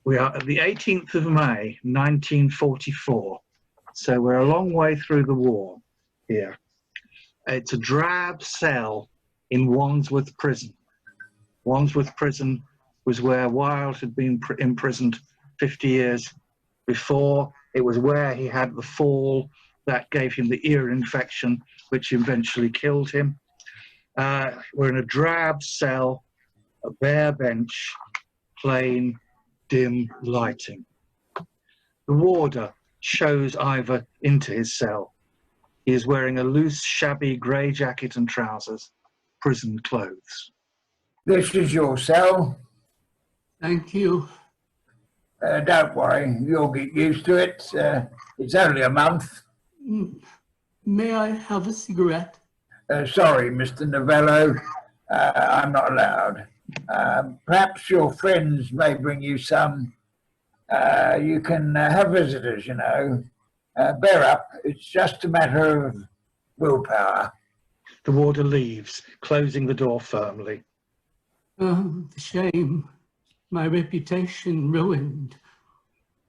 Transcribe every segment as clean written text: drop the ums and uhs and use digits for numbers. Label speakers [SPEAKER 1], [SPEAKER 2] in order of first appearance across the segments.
[SPEAKER 1] We are at the 18th of May, 1944. So we're a long way through the war here. It's a drab cell in Wandsworth Prison. Wandsworth Prison was where Wilde had been imprisoned 50 years before. It was where he had the fall that gave him the ear infection, which eventually killed him. We're in a drab cell, a bare bench, plain, dim lighting. The warder shows Ivor into his cell. He is wearing a loose, shabby grey jacket and trousers, prison clothes.
[SPEAKER 2] This is your cell.
[SPEAKER 3] Thank you.
[SPEAKER 2] Don't worry, you'll get used to it. It's only a month.
[SPEAKER 3] May I have a cigarette?
[SPEAKER 2] Sorry, Mr. Novello, I'm not allowed. Perhaps your friends may bring you some. You can have visitors, you know. Bear up, it's just a matter of willpower.
[SPEAKER 1] The warder leaves, closing the door firmly.
[SPEAKER 3] Oh, the shame. My reputation ruined.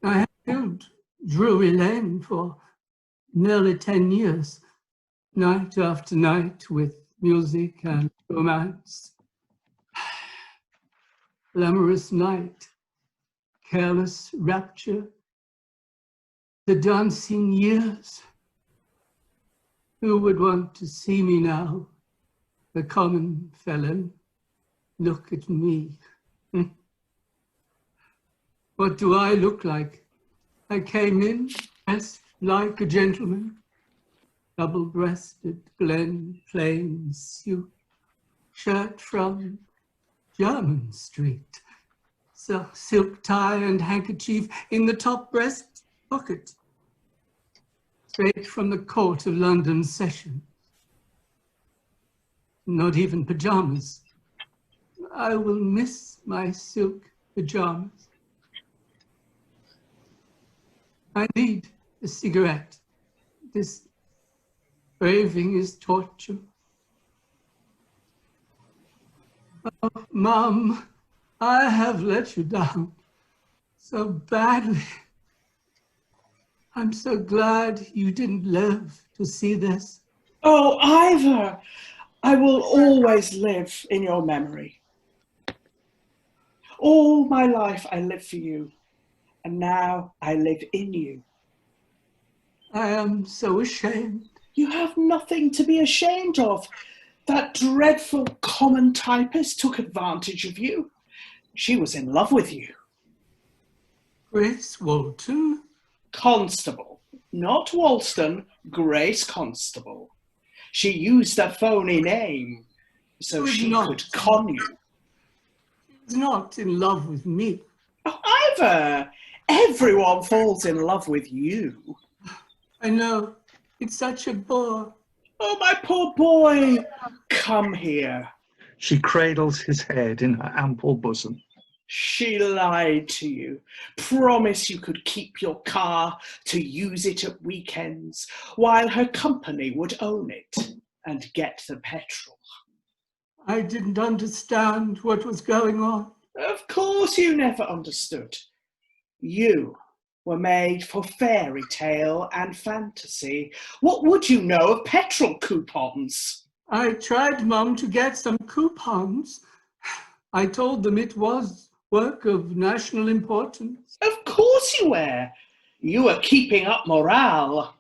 [SPEAKER 3] I have filled Drury Lane for nearly 10 years, night after night with music and romance. Glamorous night, careless rapture, the dancing years. Who would want to see me now, the common felon? Look at me. What do I look like? I came in dressed like a gentleman, double-breasted Glen plain suit, shirt from Jermyn Street, silk tie and handkerchief in the top breast pocket, straight from the court of London Sessions. Not even pajamas. I will miss my silk pajamas. I need a cigarette. This craving is torture. Oh, Mum, I have let you down so badly. I'm so glad you didn't live to see this.
[SPEAKER 4] Oh, Ivor, I will always live in your memory. All my life I lived for you, and now I live in you.
[SPEAKER 3] I am so ashamed.
[SPEAKER 4] You have nothing to be ashamed of. That dreadful common typist took advantage of you. She was in love with you.
[SPEAKER 3] Grace Walton?
[SPEAKER 4] Constable, not Walston, Grace Constable. She used a phony name so she could con you.
[SPEAKER 3] She was not in love with me.
[SPEAKER 4] Oh, Ivor, everyone falls in love with you.
[SPEAKER 3] I know, it's such a bore.
[SPEAKER 4] Oh, my poor boy, come here.
[SPEAKER 1] She cradles his head in her ample bosom.
[SPEAKER 4] She lied to you, promised you could keep your car to use it at weekends, while her company would own it and get the petrol.
[SPEAKER 3] I didn't understand what was going on.
[SPEAKER 4] Of course you never understood. You were made for fairy tale and fantasy. What would you know of petrol coupons?
[SPEAKER 3] I tried, Mum, to get some coupons. I told them it was work of national importance.
[SPEAKER 4] Of course you were. You were keeping up morale.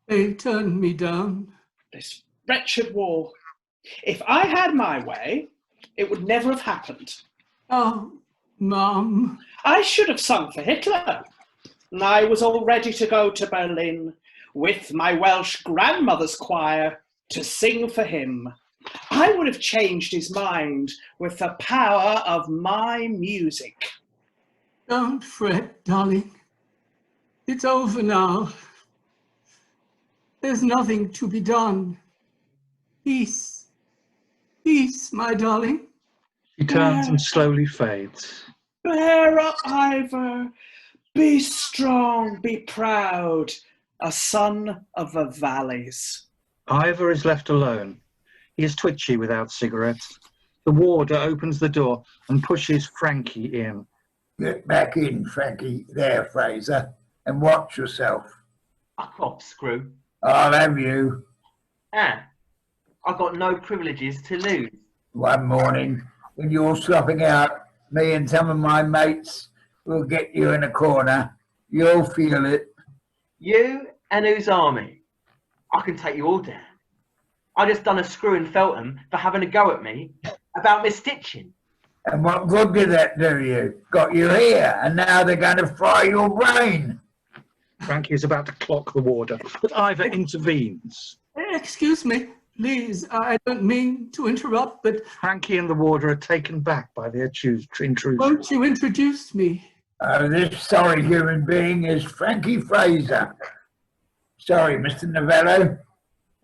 [SPEAKER 3] They turned me down.
[SPEAKER 4] This wretched war. If I had my way, it would never have happened.
[SPEAKER 3] Oh, Mum.
[SPEAKER 4] I should have sung for Hitler. I was all ready to go to Berlin with my Welsh grandmother's choir to sing for him. I would have changed his mind with the power of my music.
[SPEAKER 3] Don't fret, darling. It's over now. There's nothing to be done. Peace. Peace, my darling.
[SPEAKER 1] She turns and slowly fades.
[SPEAKER 4] Bear up, Ivor. Be strong, be proud, a son of the valleys.
[SPEAKER 1] Ivor is left alone. He is twitchy without cigarettes. The warder opens the door and pushes Frankie in.
[SPEAKER 2] Get back in, Frankie. There, Fraser, and watch yourself.
[SPEAKER 5] Fuck off, Screw.
[SPEAKER 2] I'll have you.
[SPEAKER 5] Ah, I've got no privileges to lose.
[SPEAKER 2] One morning, when you're slopping out, me and some of my mates will get you in a corner. You'll feel it.
[SPEAKER 5] You and whose army? I can take you all down. I just done a Screw in Feltham for having a go at me about my stitching.
[SPEAKER 2] And what good did that do you? Got you here, and now they're going to fry your brain.
[SPEAKER 1] Frankie is about to clock the warder, but Ivor intervenes.
[SPEAKER 3] Excuse me, please. I don't mean to interrupt, but
[SPEAKER 1] Frankie and the warder are taken back by the intrusion.
[SPEAKER 3] won't you introduce me?
[SPEAKER 2] This sorry human being is Frankie Fraser. Sorry, Mr. Novello.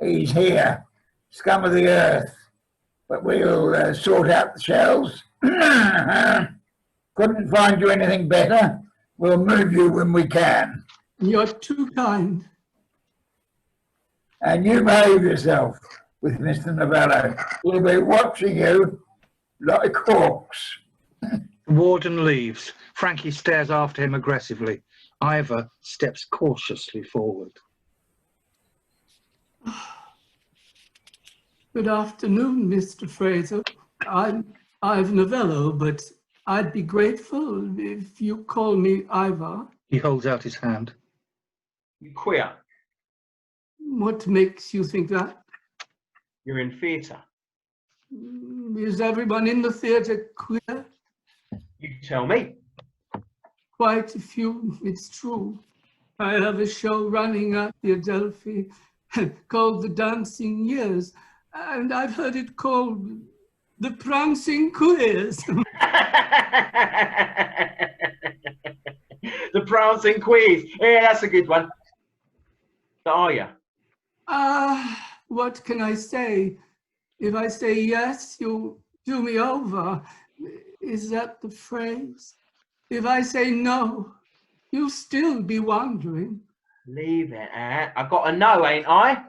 [SPEAKER 2] He's here. Scum of the earth. But we'll sort out the shells. Couldn't find you anything better. We'll move you when we can.
[SPEAKER 3] You're too kind.
[SPEAKER 2] And you behave yourself with Mr. Novello. We'll be watching you like hawks.
[SPEAKER 1] The warden leaves. Frankie stares after him aggressively. Ivor steps cautiously forward.
[SPEAKER 3] Good afternoon, Mr. Fraser. I'm Ivor Novello, but I'd be grateful if you call me Ivor.
[SPEAKER 1] He holds out his hand.
[SPEAKER 5] You queer.
[SPEAKER 3] What makes you think that?
[SPEAKER 5] You're in theatre.
[SPEAKER 3] Is everyone in the theatre queer?
[SPEAKER 5] You tell me.
[SPEAKER 3] Quite a few, it's true. I have a show running at the Adelphi called The Dancing Years, and I've heard it called The Prancing Queers.
[SPEAKER 5] The Prancing Queers. Yeah, that's a good one. But are you?
[SPEAKER 3] What can I say? If I say yes, you'll do me over. Is that the phrase? If I say no, you'll still be wondering.
[SPEAKER 5] Leave it, eh? I got to know, ain't I?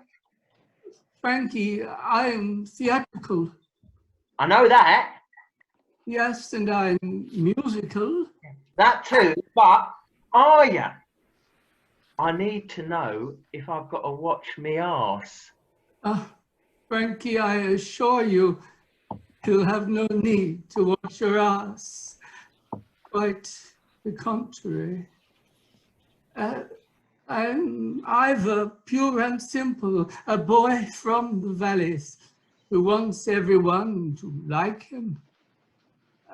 [SPEAKER 3] Frankie, I am theatrical.
[SPEAKER 5] I know that.
[SPEAKER 3] Yes, and I'm musical.
[SPEAKER 5] That too. But are you? I need to know if I've got to watch me arse.
[SPEAKER 3] Frankie, I assure you, you'll have no need to watch your ass. Quite the contrary. I'm Ivor, pure and simple, a boy from the valleys who wants everyone to like him.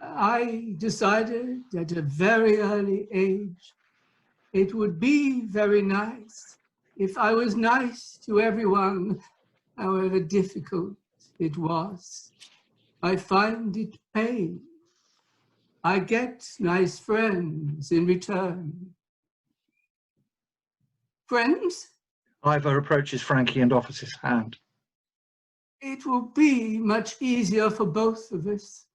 [SPEAKER 3] I decided at a very early age it would be very nice if I was nice to everyone, however difficult it was. I find it pain. I get nice friends in return. Friends?
[SPEAKER 1] Ivor approaches Frankie and offers his hand.
[SPEAKER 3] It will be much easier for both of us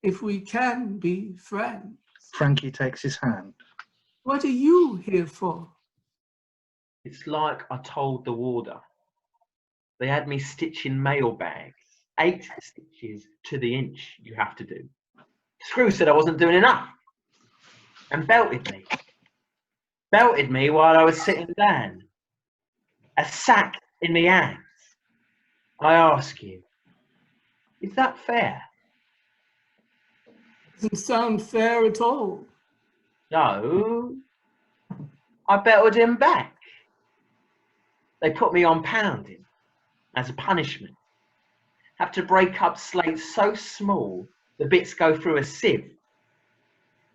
[SPEAKER 3] if we can be friends.
[SPEAKER 1] Frankie takes his hand.
[SPEAKER 3] What are you here for?
[SPEAKER 5] It's like I told the warder. They had me stitching mail bags. 8 stitches to the inch you have to do. Screw said I wasn't doing enough and belted me. Belted me while I was sitting down. A sack in my hands. I ask you, is that fair?
[SPEAKER 3] Doesn't sound fair at all.
[SPEAKER 5] No, I belted him back. They put me on pounding as a punishment. Have to break up slates so small the bits go through a sieve.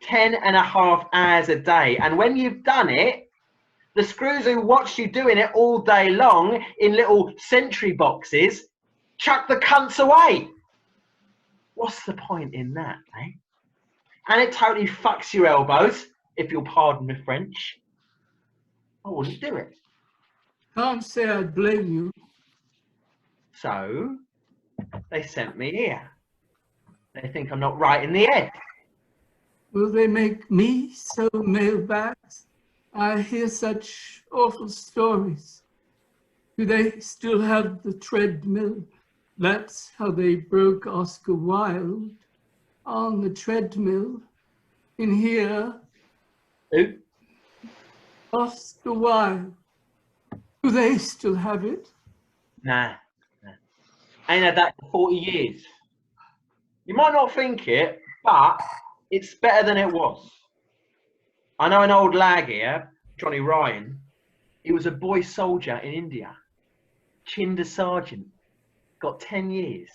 [SPEAKER 5] 10.5 hours a day. And when you've done it, the screws who watch you doing it all day long in little sentry boxes chuck the cunts away. What's the point in that, eh? And it totally fucks your elbows, if you'll pardon me French. I wouldn't do it.
[SPEAKER 3] Can't say I'd blame you.
[SPEAKER 5] So, they sent me here. They think I'm not right in the head.
[SPEAKER 3] Will they make me sew mailbags? I hear such awful stories. Do they still have the treadmill? That's how they broke Oscar Wilde, on the treadmill. in here,
[SPEAKER 5] Who?
[SPEAKER 3] Oscar Wilde. Do they still have it?
[SPEAKER 5] Nah. Ain't had that for 40 years. You might not think it, but it's better than it was. I know an old lag here, Johnny Ryan. He was a boy soldier in India. Chinned a sergeant. Got 10 years.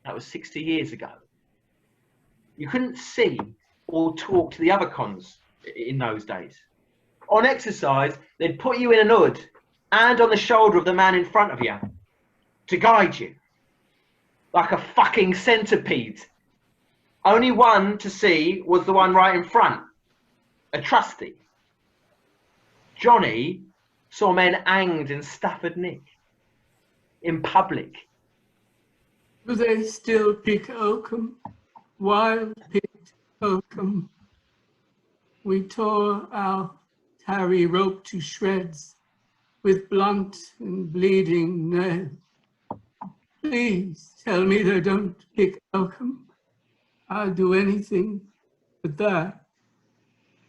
[SPEAKER 5] That was 60 years ago. You couldn't see or talk to the other cons in those days. On exercise, they'd put you in an hood and on the shoulder of the man in front of you to guide you. Like a fucking centipede. Only one to see was the one right in front. A trusty. Johnny saw men hanged in Stafford Nick. In public.
[SPEAKER 3] Do they still pick oakum? Wild picked oakum. We tore our tarry rope to shreds with blunt and bleeding nails. Please tell me they don't pick oakum. I'll do anything but that.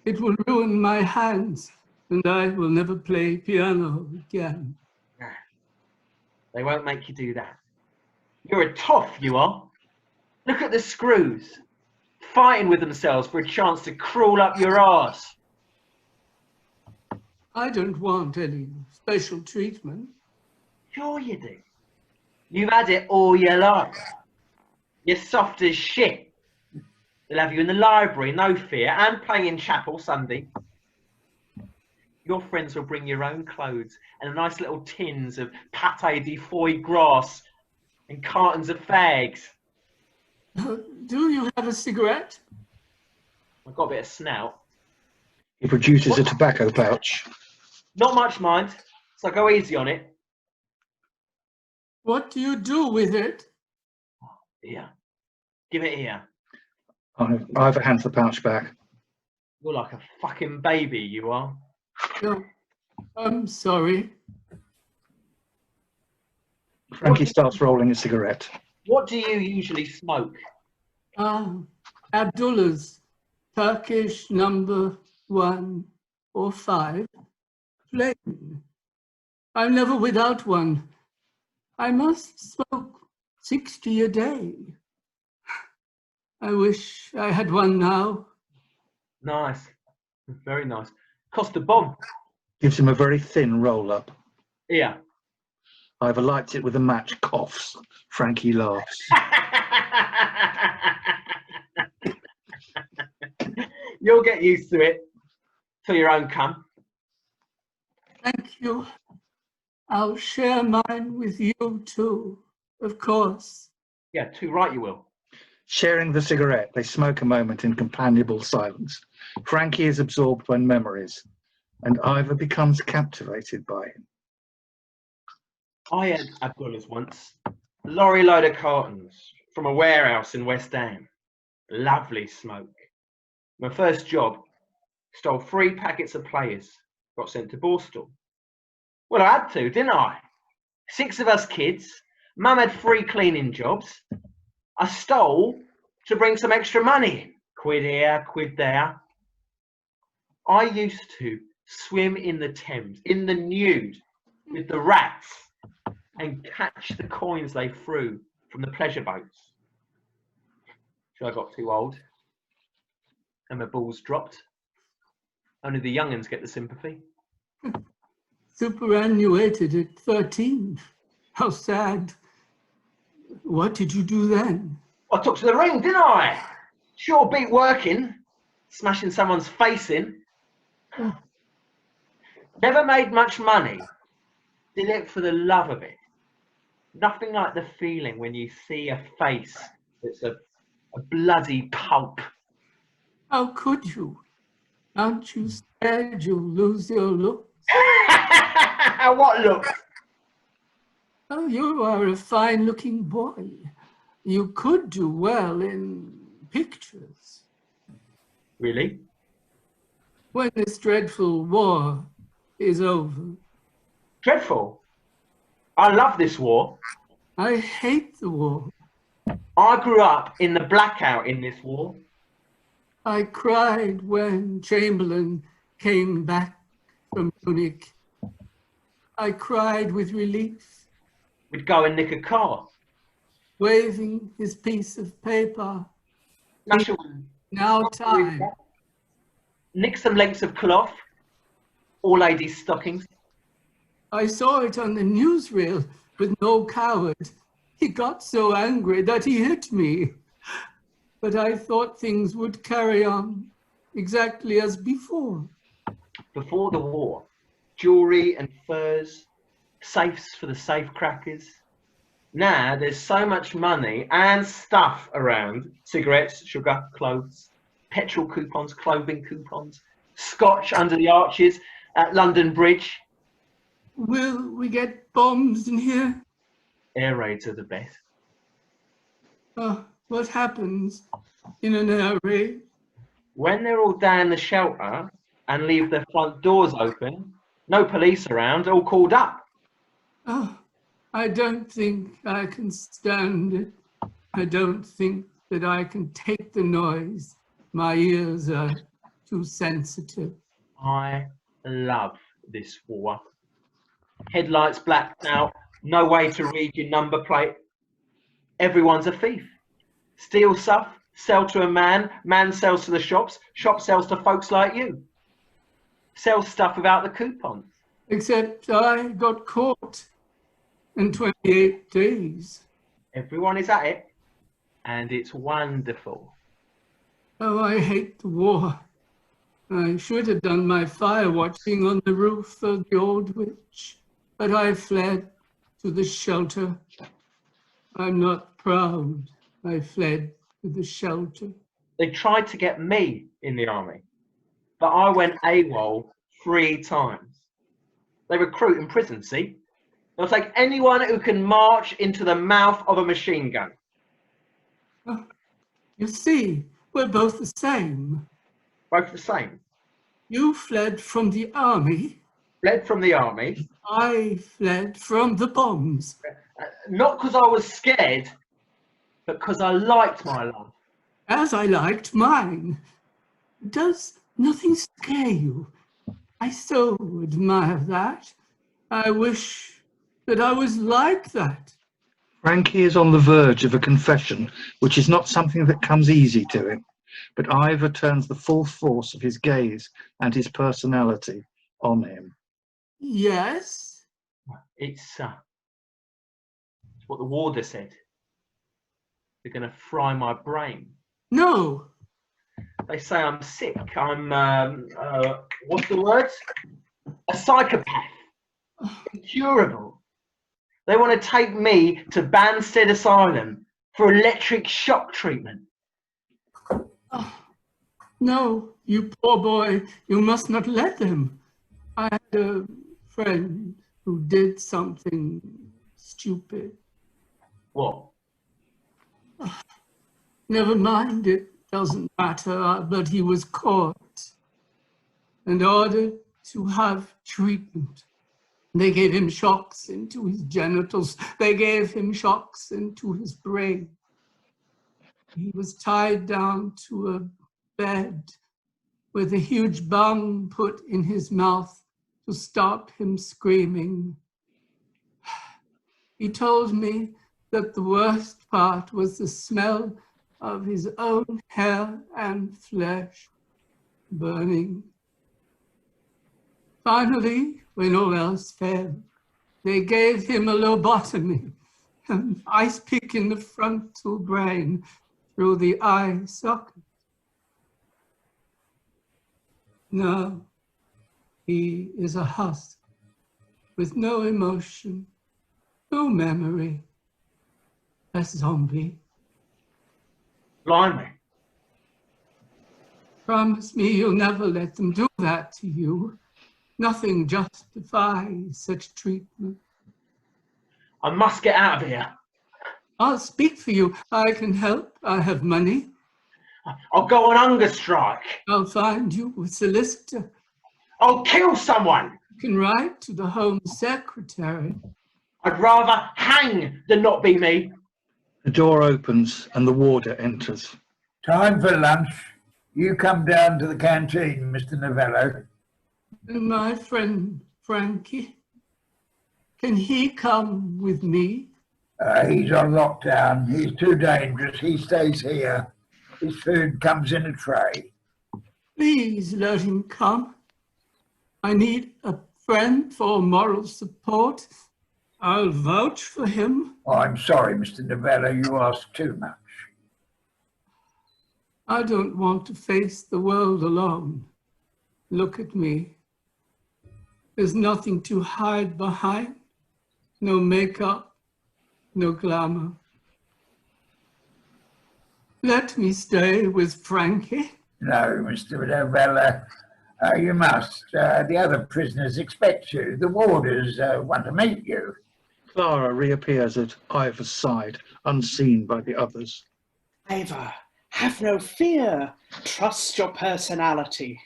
[SPEAKER 3] It will ruin my hands, and I will never play piano again.
[SPEAKER 5] Nah, they won't make you do that. You're a toff, you are. Look at the screws, fighting with themselves for a chance to crawl up your arse.
[SPEAKER 3] I don't want any special treatment.
[SPEAKER 5] Sure you do. You've had it all your life. You're soft as shit. They'll have you in the library, no fear, and playing in chapel Sunday. Your friends will bring your own clothes and nice little tins of pâté de foie gras and cartons of fags.
[SPEAKER 3] Do you have a cigarette?
[SPEAKER 5] I've got a bit of snout.
[SPEAKER 1] He produces a tobacco pouch.
[SPEAKER 5] Not much, mind, so go easy on it.
[SPEAKER 3] What do you do with it?
[SPEAKER 5] Here. Give it here.
[SPEAKER 1] Ivor hands the pouch back.
[SPEAKER 5] You're like a fucking baby, you are.
[SPEAKER 3] No, I'm sorry.
[SPEAKER 1] Frankie starts rolling a cigarette.
[SPEAKER 5] What do you usually smoke?
[SPEAKER 3] Abdullah's Turkish number 1 or 5. Plain. I'm never without one. I must smoke 60 a day. I wish I had one now.
[SPEAKER 5] Nice. Very nice. Cost a bomb.
[SPEAKER 1] Gives him a very thin roll-up.
[SPEAKER 5] Here.
[SPEAKER 1] Ivor lights it with a match, coughs. Frankie laughs.
[SPEAKER 5] You'll get used to it. For your own cum.
[SPEAKER 3] Thank you. I'll share mine with you too, of course.
[SPEAKER 5] Yeah, too right you will.
[SPEAKER 1] Sharing the cigarette, they smoke a moment in companionable silence. Frankie is absorbed by memories, and Ivor becomes captivated by him.
[SPEAKER 5] I had Abdullah's once. A lorry load of cartons from a warehouse in West Ham. Lovely smoke. My first job, stole 3 packets of players. Got sent to Borstal. Well, I had to, didn't I? 6 of us kids. Mum had 3 cleaning jobs. I stole to bring some extra money in. Quid here, quid there. I used to swim in the Thames, in the nude, with the rats, and catch the coins they threw from the pleasure boats. Till I got too old, and my balls dropped. Only the young'uns get the sympathy.
[SPEAKER 3] Superannuated at 13. How sad. What did you do then?
[SPEAKER 5] I took to the ring, didn't I? Sure beat working, smashing someone's face in. Never made much money. Did it for the love of it. Nothing like the feeling when you see a face that's a bloody pulp.
[SPEAKER 3] How could you? Aren't you scared you'll lose your look?
[SPEAKER 5] What look?
[SPEAKER 3] Oh, you are a fine-looking boy. You could do well in pictures.
[SPEAKER 5] Really?
[SPEAKER 3] When this dreadful war is over.
[SPEAKER 5] Dreadful. I love this war.
[SPEAKER 3] I hate the war.
[SPEAKER 5] I grew up in the blackout in this war.
[SPEAKER 3] I cried when Chamberlain came back from Munich. I cried with relief,
[SPEAKER 5] We'd go and nick a car.
[SPEAKER 3] waving his piece of paper.
[SPEAKER 5] Nash
[SPEAKER 3] Now time.
[SPEAKER 5] nick some lengths of cloth. All ladies' stockings.
[SPEAKER 3] I saw it on the newsreel with no coward. He got so angry that he hit me. But I thought things would carry on exactly as before.
[SPEAKER 5] Before the war, jewellery and furs, safes for the safe crackers. Now there's so much money and stuff around. Cigarettes, sugar, clothes, petrol coupons, clothing coupons, scotch under the arches at London Bridge.
[SPEAKER 3] Will we get bombs in here?
[SPEAKER 5] Air raids are the best.
[SPEAKER 3] What happens in an air raid?
[SPEAKER 5] When they're all down the shelter and leave their front doors open, no police around, all called up.
[SPEAKER 3] I don't think I can stand it. I don't think that I can take the noise. My ears are too sensitive.
[SPEAKER 5] I love this war. Headlights blacked out, no way to read your number plate. Everyone's a thief. Steal stuff, sell to a man, man sells to the shops, shop sells to folks like you. Sell stuff without the coupons.
[SPEAKER 3] Except I got caught in 28 days.
[SPEAKER 5] Everyone is at it, and it's wonderful.
[SPEAKER 3] Oh, I hate the war. I should have done my fire watching on the roof of the Old Witch, but I fled to the shelter. I'm not proud. I fled to the shelter.
[SPEAKER 5] They tried to get me in the army, but I went AWOL 3 times. They recruit in prison, see? They'll take anyone who can march into the mouth of a machine gun.
[SPEAKER 3] You see, we're both the same.
[SPEAKER 5] Both the same.
[SPEAKER 3] You fled from the army.
[SPEAKER 5] Fled from the army.
[SPEAKER 3] I fled from the bombs.
[SPEAKER 5] Not because I was scared, but because I liked my life.
[SPEAKER 3] As I liked mine. Does nothing scare you? I so admire that. I wish that I was like that.
[SPEAKER 1] Frankie is on the verge of a confession, which is not something that comes easy to him, but Ivor turns the full force of his gaze and his personality on him.
[SPEAKER 3] Yes?
[SPEAKER 5] It's what the warder said. They're going to fry my brain.
[SPEAKER 3] No.
[SPEAKER 5] They say I'm sick. I'm, what's the word? A psychopath. Incurable. They want to take me to Banstead Asylum for electric shock treatment.
[SPEAKER 3] Oh, no, you poor boy, you must not let them. I had a friend who did something stupid.
[SPEAKER 5] What?
[SPEAKER 3] Never mind, it doesn't matter, but he was caught and ordered to have treatment. They gave him shocks into his genitals. They gave him shocks into his brain. He was tied down to a bed with a huge bung put in his mouth to stop him screaming. He told me that the worst part was the smell of his own hair and flesh burning. Finally, when all else failed, they gave him a lobotomy, an ice pick in the frontal brain through the eye socket. Now, he is a husk with no emotion, no memory, a zombie.
[SPEAKER 5] Blimey.
[SPEAKER 3] Promise me you'll never let them do that to you. Nothing justifies such treatment.
[SPEAKER 5] I must get out of here.
[SPEAKER 3] I'll speak for you. I can help. I have money.
[SPEAKER 5] I'll go on hunger strike.
[SPEAKER 3] I'll find you a solicitor.
[SPEAKER 5] I'll kill someone.
[SPEAKER 3] You can write to the Home Secretary.
[SPEAKER 5] I'd rather hang than not be me.
[SPEAKER 1] The door opens and the warder enters.
[SPEAKER 2] Time for lunch. You come down to the canteen, Mr. Novello.
[SPEAKER 3] And my friend Frankie, can he come with me?
[SPEAKER 2] He's on lockdown. He's too dangerous. He stays here. His food comes in a tray.
[SPEAKER 3] Please let him come. I need a friend for moral support. I'll vouch for him.
[SPEAKER 2] Oh, I'm sorry, Mr. Novello. You ask too much.
[SPEAKER 3] I don't want to face the world alone. Look at me. There's nothing to hide behind. No makeup, no glamour. Let me stay with Frankie.
[SPEAKER 2] No, Mr. Novello. You must. The other prisoners expect you. The warders want to meet you.
[SPEAKER 1] Clara reappears at Ivor's side, unseen by the others.
[SPEAKER 4] Ivor, have no fear. Trust your personality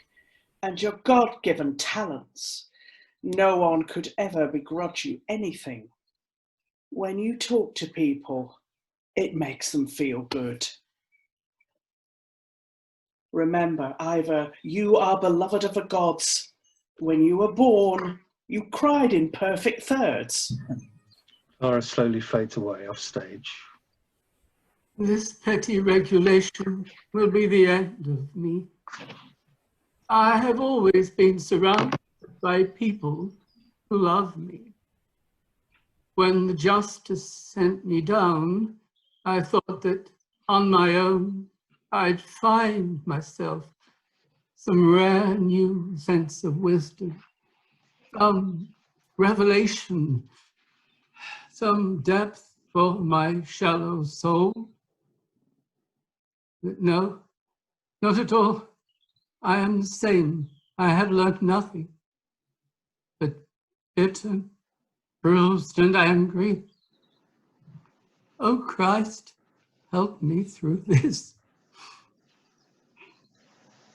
[SPEAKER 4] and your God-given talents. No one could ever begrudge you anything. When you talk to people, it makes them feel good. Remember, Ivor, you are beloved of the gods. When you were born, you cried in perfect thirds.
[SPEAKER 1] Clara slowly fades away off stage.
[SPEAKER 3] This petty regulation will be the end of me. I have always been surrounded by people who love me. When the justice sent me down, I thought that on my own I'd find myself some rare new sense of wisdom, some revelation, some depth for my shallow soul. But no, not at all. I am the same. I have learnt nothing, but bitter, bruised, and angry. Oh Christ, help me through this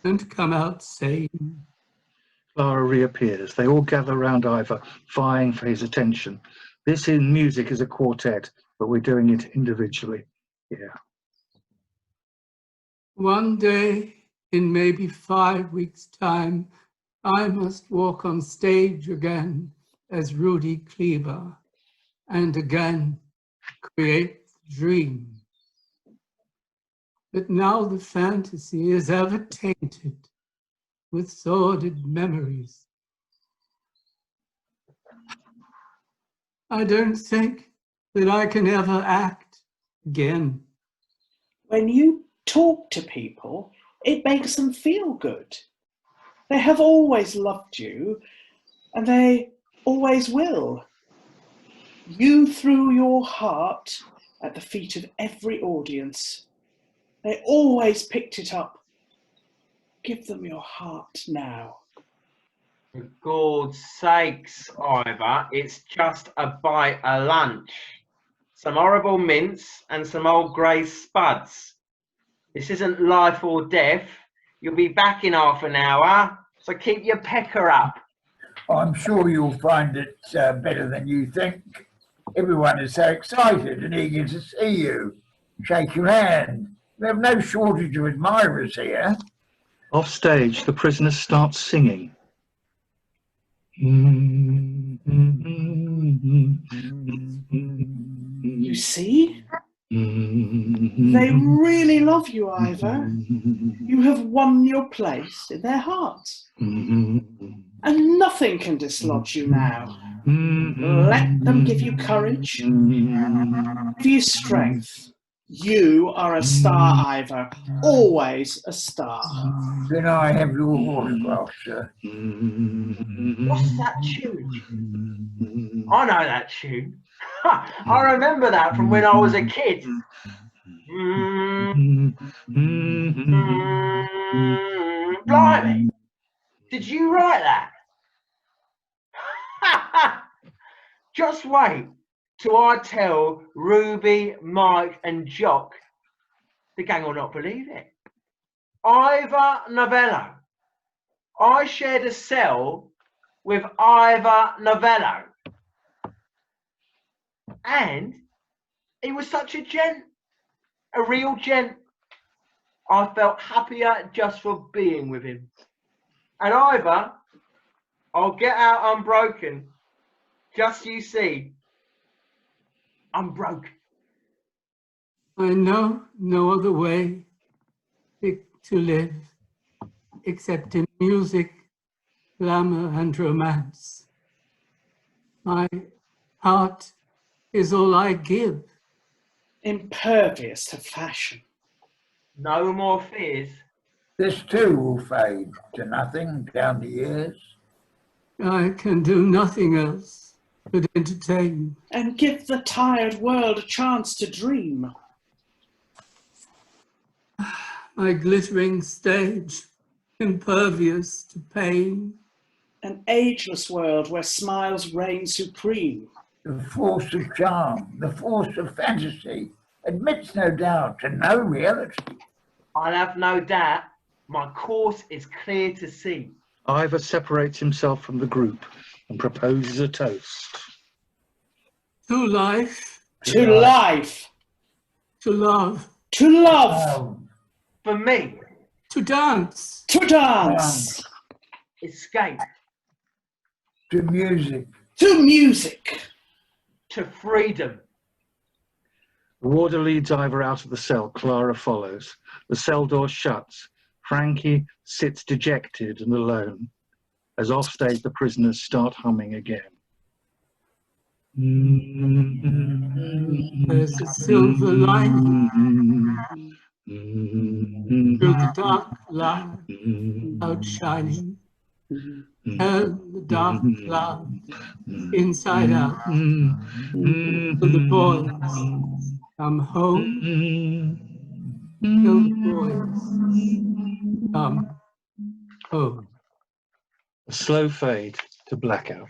[SPEAKER 3] and come out sane.
[SPEAKER 1] Clara reappears. They all gather round Ivor, vying for his attention. This in music is a quartet, but we're doing it individually. Yeah.
[SPEAKER 3] One day, in maybe 5 weeks' time, I must walk on stage again as Rudy Kleber and again create the dream. But now the fantasy is ever tainted with sordid memories. I don't think that I can ever act again.
[SPEAKER 4] When you talk to people, it makes them feel good. They have always loved you, and they always will. You threw your heart at the feet of every audience. They always picked it up. Give them your heart now.
[SPEAKER 5] For God's sakes, Ivor, it's just a bite of lunch. Some horrible mince and some old grey spuds. This isn't life or death. You'll be back in half an hour, so keep your pecker up.
[SPEAKER 2] I'm sure you'll find it better than you think. Everyone is so excited and eager to see you. Shake your hand. We have no shortage of admirers here.
[SPEAKER 1] Off stage, the prisoners start singing.
[SPEAKER 4] You see? They really love you, Ivor. You have won your place in their hearts. And nothing can dislodge you now. Let them give you courage, give you strength. You are a star, Ivor. Always a star.
[SPEAKER 2] Then I have your autograph, sir.
[SPEAKER 5] What's that tune? I know that tune. I remember that from when I was a kid. Blimey. Did you write that? Just wait till I tell Ruby, Mike and Jock. The gang will not believe it. Ivor Novello. I shared a cell with Ivor Novello. And he was such a gent. A real gent. I felt happier just for being with him. And either I'll get out unbroken, just you see, I'm broken.
[SPEAKER 3] I know no other way to live except in music, glamour, and romance. My heart is all I give.
[SPEAKER 4] Impervious to fashion.
[SPEAKER 5] No more fears.
[SPEAKER 2] This too will fade to nothing down the years.
[SPEAKER 3] I can do nothing else but entertain.
[SPEAKER 4] And give the tired world a chance to dream.
[SPEAKER 3] My glittering stage, impervious to pain.
[SPEAKER 4] An ageless world where smiles reign supreme.
[SPEAKER 2] The force of charm, the force of fantasy, admits no doubt to no reality.
[SPEAKER 5] I'll have no doubt my course is clear to see.
[SPEAKER 1] Ivor separates himself from the group and proposes a toast.
[SPEAKER 3] To life,
[SPEAKER 4] To life.
[SPEAKER 3] to love,
[SPEAKER 4] To love.
[SPEAKER 5] For me,
[SPEAKER 3] to dance,
[SPEAKER 4] To dance.
[SPEAKER 5] escape,
[SPEAKER 2] To music,
[SPEAKER 4] To music.
[SPEAKER 5] to freedom.
[SPEAKER 1] The warder leads Ivor out of the cell. Clara follows. The cell door shuts. Frankie sits dejected and alone as offstage the prisoners start humming again.
[SPEAKER 3] there's a silver lining through the dark cloud outshining. Turn the dark cloud inside out. Till the boys come home. Till the boys come home.
[SPEAKER 1] A slow fade to blackout.